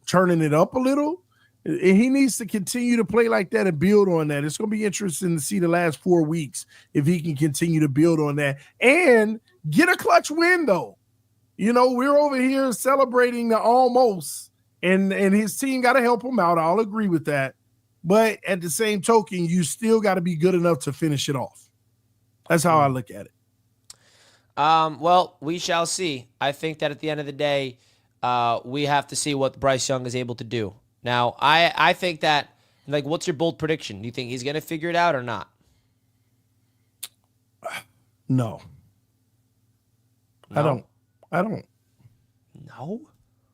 turning it up a little. And he needs to continue to play like that and build on that. It's going to be interesting to see the last 4 weeks if he can continue to build on that and get a clutch win, though. You know, we're over here celebrating the almost, and his team got to help him out. I'll agree with that. But at the same token, you still got to be good enough to finish it off. That's how I look at it. Well, we shall see. I think that at the end of the day, we have to see what Bryce Young is able to do. Now, I think that, like, what's your bold prediction? Do you think he's going to figure it out or not? No. I don't. No?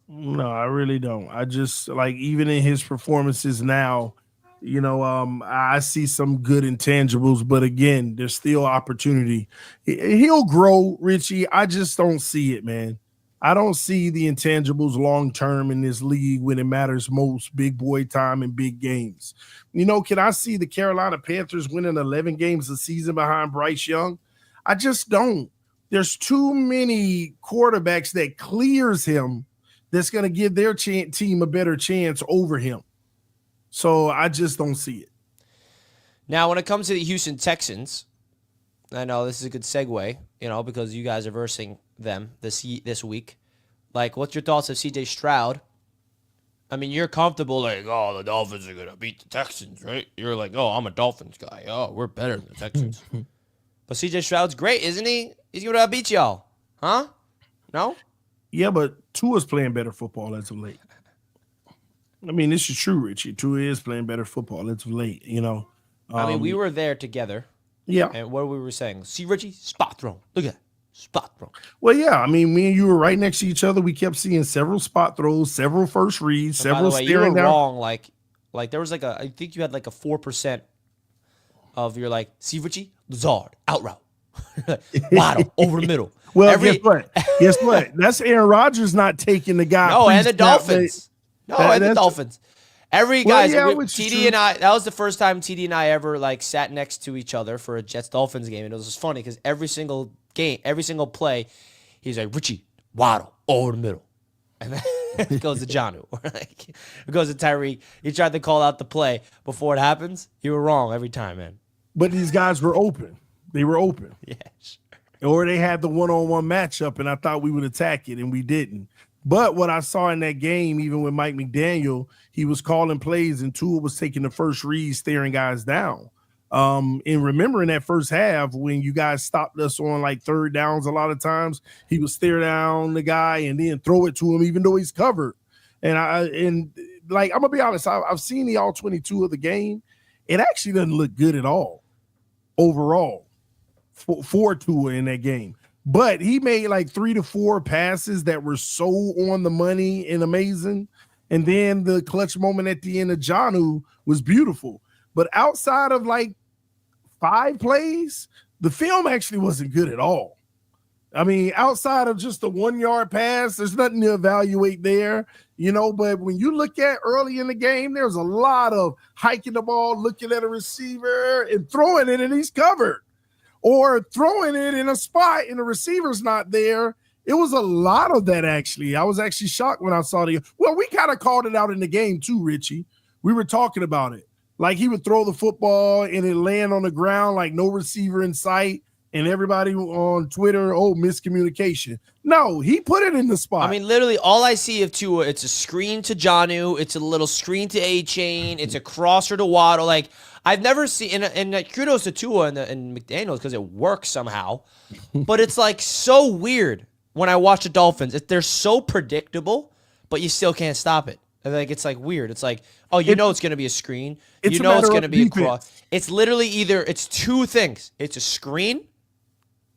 No, I really don't. I just, like, even in his performances now, you know, I see some good intangibles, but again, there's still opportunity. He'll grow, Richie. I just don't see it, man. I don't see the intangibles long-term in this league when it matters most, big boy time and big games. You know, can I see the Carolina Panthers winning 11 games a season behind Bryce Young? I just don't. There's too many quarterbacks that clears him that's going to give their team a better chance over him. So I just don't see it. Now, when it comes to the Houston Texans, I know this is a good segue, you know, because you guys are versing them this week. Like, what's your thoughts of C.J. Stroud I mean, you're comfortable like, oh, the Dolphins are going to beat the Texans, right? You're like, oh, I'm a Dolphins guy. Oh, we're better than the Texans. But CJ Stroud's great, isn't he? He's going to beat y'all. Huh? No? Yeah, but Tua's playing better football as of late. I mean, this is true, Richie. Tua is playing better football as of late, you know. I mean, we were there together. Yeah. And what we were saying, see, Richie, spot throw. Look at that. Spot throw. Well, yeah. I mean, me and you were right next to each other. We kept seeing several spot throws, several first reads, several staring staring down. down. Wrong. Like there was like I think you had like a 4% of your like, see, Richie, Lazard, out route. Waddle, over the middle. Well, guess what? Guess what? That's Aaron Rodgers not taking the guy. No, and the Dolphins. The Dolphins. Every guys, TD and I. That was the first time TD and I ever like sat next to each other for a Jets Dolphins game, and it was just funny because every single game, every single play, he's like Richie Waddle over the middle, and then it goes to Jonnu, or like it goes to Tyreek. He tried to call out the play before it happens. You were wrong every time, man. But these guys were open. They were open. Yes. Or they had the one-on-one matchup, and I thought we would attack it, and we didn't. But what I saw in that game, even with Mike McDaniel, he was calling plays, and Tua was taking the first read, staring guys down. And remembering that first half when you guys stopped us on like third downs a lot of times, he would stare down the guy and then throw it to him, even though he's covered. And I'm gonna be honest, I've seen the all 22 of the game. It actually doesn't look good at all overall for Tua in that game. But he made like 3 to 4 passes that were so on the money and amazing. And then the clutch moment at the end of Jonnu was beautiful. But outside of like 5 plays, the film actually wasn't good at all. I mean, outside of just the 1-yard pass, there's nothing to evaluate there, you know. But when you look at early in the game, there's a lot of hiking the ball, looking at a receiver and throwing it, and he's covered. Or throwing it in a spot and the receiver's not there. It was a lot of that, actually. I was actually shocked when I saw we kind of called it out in the game too, Richie. We were talking about it. Like he would throw the football and it land on the ground like no receiver in sight. And everybody on Twitter, miscommunication. No, he put it in the spot. I mean, literally all I see of Tua, it's a screen to Jonnu, it's a little screen to A-Chain, it's a crosser to Waddle. Like, I've never seen, and kudos to Tua and McDaniels because it works somehow. But it's like so weird when I watch the Dolphins. They're so predictable, but you still can't stop it. Like it's like weird. It's like, know it's going to be a screen. You know it's going to be a cross. It's literally it's 2 things. It's a screen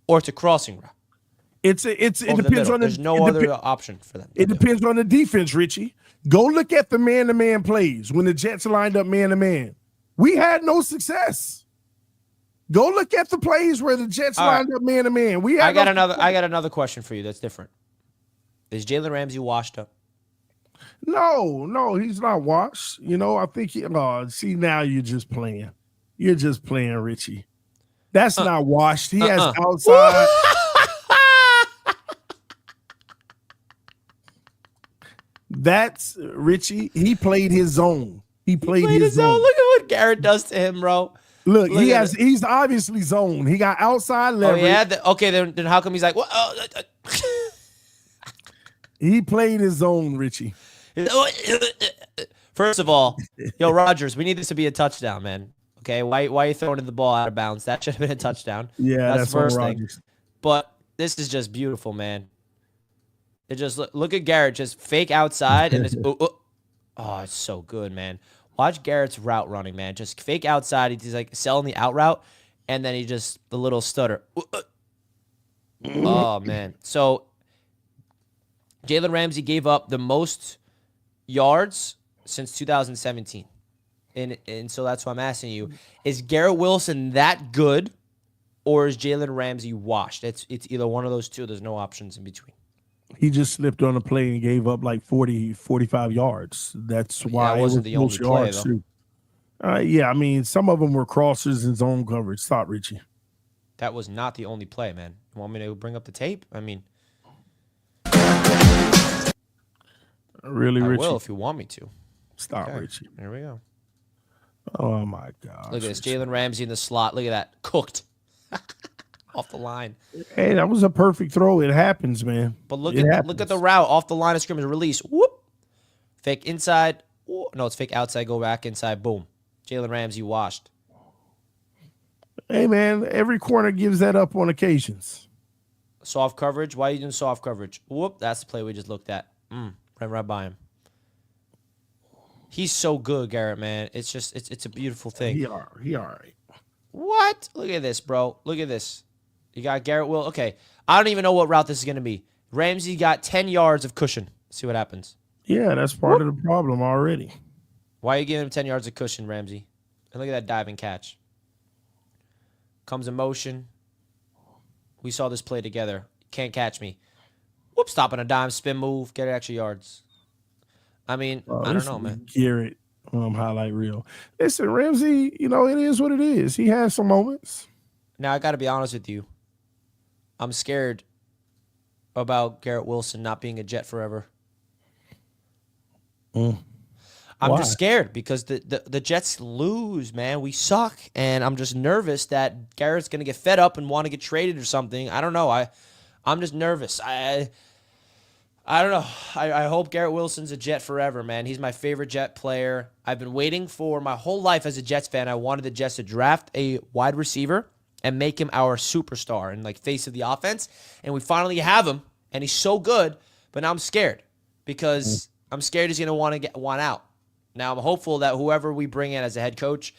or it's a crossing route. It depends on There's no other option for them. It depends on the defense, Richie. Go look at the man-to-man plays when the Jets lined up man-to-man. We had no success. Go look at the plays where the Jets lined up man-to-man. I got another question for you that's different. Is Jalen Ramsey washed up? No, he's not washed. You know, I think see, now you're just playing. You're just playing, Richie. That's not washed. He has outside. That's Richie. He played his zone. He played his zone. Look at what Garrett does to him, bro. Look he's obviously zoned. He got outside leverage. Oh, yeah? Then how come he's like, what? He played his zone, Richie. First of all, Rodgers, we need this to be a touchdown, man. Okay, why are you throwing the ball out of bounds? That should have been a touchdown. Yeah, that's the first thing. But this is just beautiful, man. It just look at Garrett, just fake outside, and it's it's so good, man. Watch Garrett's route running, man. Just fake outside. He's like selling the out route, and then he just the little stutter. Oh man. So Jalen Ramsey gave up the most yards since 2017. And so that's why I'm asking you, is Garrett Wilson that good or is Jalen Ramsey washed? It's either one of those two. There's no options in between. He just slipped on a play and gave up like 40, 45 yards. That's why it wasn't the only play, though. Yeah, I mean, some of them were crossers and zone coverage. Stop, Richie. That was not the only play, man. You want me to bring up the tape? I mean, really, Richie? I will if you want me to. Stop, Richie. There we go. Oh, my God. Look at this. Jalen Ramsey in the slot. Look at that. Cooked. Off the line. Hey, that was a perfect throw. It happens, man. But look at the route off the line of scrimmage. Release. Whoop. Fake inside. Ooh, no, it's fake outside. Go back inside. Boom. Jalen Ramsey washed. Hey, man, every corner gives that up on occasions. Soft coverage. Why are you doing soft coverage? Whoop. That's the play we just looked at. Right by him. He's so good, Garrett, man. It's just, it's a beautiful thing. He all right. What? Look at this, bro. Look at this. You got Garrett Will. Okay. I don't even know what route this is going to be. Ramsey got 10 yards of cushion. See what happens. Yeah, that's part of the problem already. Why are you giving him 10 yards of cushion, Ramsey? And look at that diving catch. Comes in motion. We saw this play together. Can't catch me. Whoop, stop on a dime, spin move, get extra yards. I mean, I don't know, man. Garrett highlight reel. Listen, Ramsey, it is what it is. He has some moments. Now, I got to be honest with you. I'm scared about Garrett Wilson not being a Jet forever. I'm just scared because the Jets lose, man. We suck, and I'm just nervous that Garrett's going to get fed up and want to get traded or something. I don't know. I'm just nervous. I don't know. I hope Garrett Wilson's a Jet forever, man. He's my favorite Jet player. I've been waiting for my whole life as a Jets fan. I wanted the Jets to draft a wide receiver and make him our superstar and face of the offense. And we finally have him, and he's so good. But now I'm scared because I'm scared he's going to want to want out. Now I'm hopeful that whoever we bring in as a head coach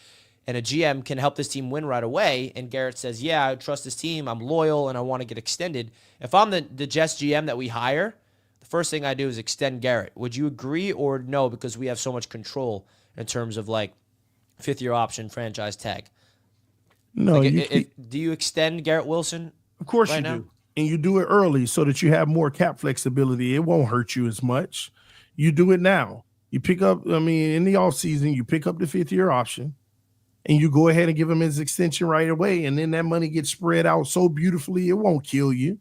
and a GM can help this team win right away. And Garrett says, yeah, I trust this team. I'm loyal, and I want to get extended. If I'm the Jets GM that we hire, the first thing I do is extend Garrett. Would you agree or no? Because we have so much control in terms of fifth-year option, franchise tag. No, do you extend Garrett Wilson? Of course you do. And you do it early so that you have more cap flexibility. It won't hurt you as much. You do it now. You pick up, in the offseason, you pick up the fifth-year option, and you go ahead and give him his extension right away, and then that money gets spread out so beautifully it won't kill you.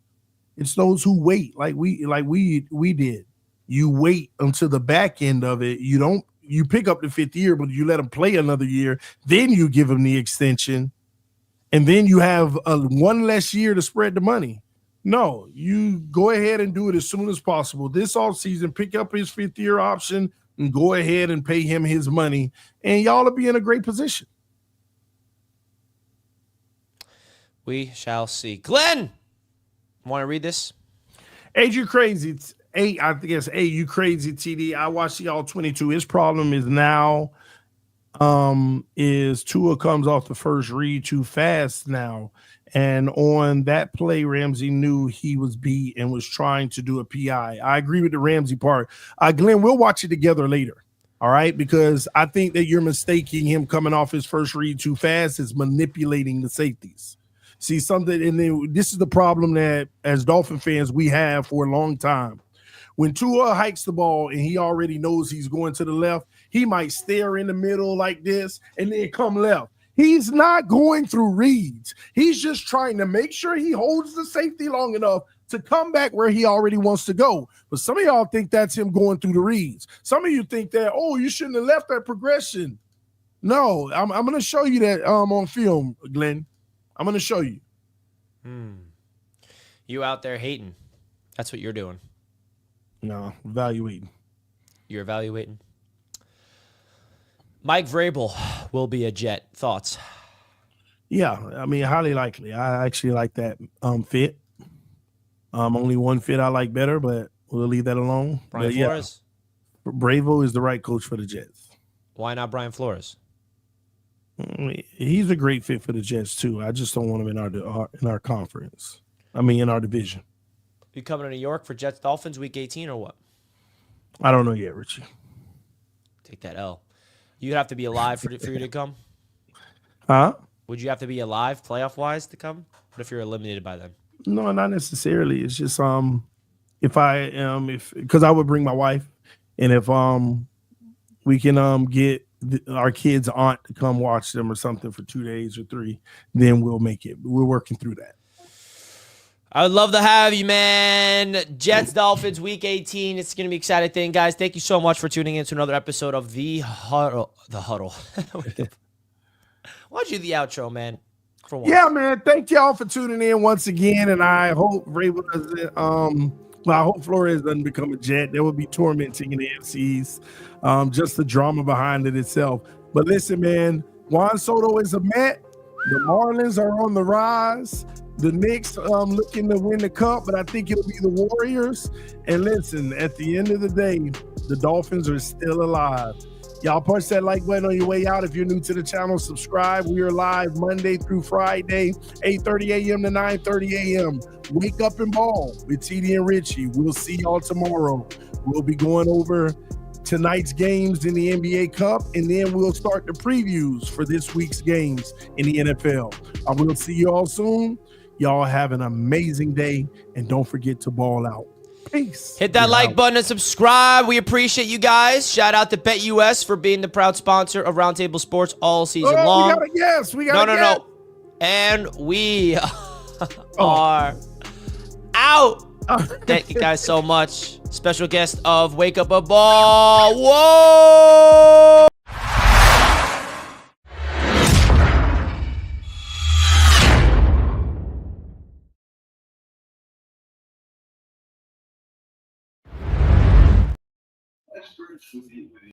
It's those who wait, like we did. You wait until the back end of it. You pick up the fifth year, but you let him play another year. Then you give him the extension, and then you have one less year to spread the money. No, you go ahead and do it as soon as possible. This offseason, pick up his fifth-year option and go ahead and pay him his money, and y'all will be in a great position. We shall see. Glenn, want to read this? Hey, you crazy. I guess, you crazy, TD. I watched y'all 22. His problem is now is Tua comes off the first read too fast now. And on that play, Ramsey knew he was beat and was trying to do a PI. I agree with the Ramsey part. Glenn, we'll watch it together later. All right, because I think that you're mistaking him coming off his first read too fast is manipulating the safeties. See something, and then this is the problem that as Dolphin fans we have for a long time. When Tua hikes the ball and he already knows he's going to the left, he might stare in the middle like this and then come left. He's not going through reads. He's just trying to make sure he holds the safety long enough to come back where he already wants to go. But some of y'all think that's him going through the reads. Some of you think that, you shouldn't have left that progression. No, I'm going to show you that on film, Glenn. I'm going to show you. You out there hating. That's what you're doing. No, evaluating. You're evaluating. Mike Vrabel will be a Jet. Thoughts? Yeah, highly likely. I actually like that fit. Only one fit I like better, but we'll leave that alone. Brian Flores? Vrabel is the right coach for the Jets. Why not Brian Flores? He's a great fit for the Jets too. I just don't want him in our conference. In our division. You coming to New York for Jets Dolphins week 18 or what? I don't know yet, Richie. Take that L. You'd have to be alive for you to come? Huh? Would you have to be alive playoff-wise to come? What if you're eliminated by then? No, not necessarily. It's just because I would bring my wife, and if we can get our kid's aunt to come watch them or something for 2 days or 3, then we'll make it. We're working through that. I would love to have you, man. Jets, Dolphins, week 18. It's going to be an exciting thing. Guys, thank you so much for tuning in to another episode of The Huddle. The Huddle. Why'd you do the outro, man? For once. Yeah, man. Thank y'all for tuning in once again, and I hope Vrabel doesn't Well, I hope Flores doesn't become a Jet. That would be tormenting in the NFCs. Just the drama behind it itself. But listen, man, Juan Soto is a Met. The Marlins are on the rise. The Knicks looking to win the cup, but I think it'll be the Warriors. And listen, at the end of the day, the Dolphins are still alive. Y'all punch that like button on your way out. If you're new to the channel, subscribe. We are live Monday through Friday, 8:30 a.m. to 9:30 a.m. Wake up and ball with TD and Richie. We'll see y'all tomorrow. We'll be going over tonight's games in the NBA Cup, and then we'll start the previews for this week's games in the NFL. I will see you all soon. Y'all have an amazing day, and don't forget to ball out. Peace. Hit that like button and subscribe. We appreciate you guys. Shout out to BetUS for being the proud sponsor of Roundtable Sports all season long. We got a guess. No. And we are out. Thank you guys so much. Special guest of Wake Up a Ball. Whoa!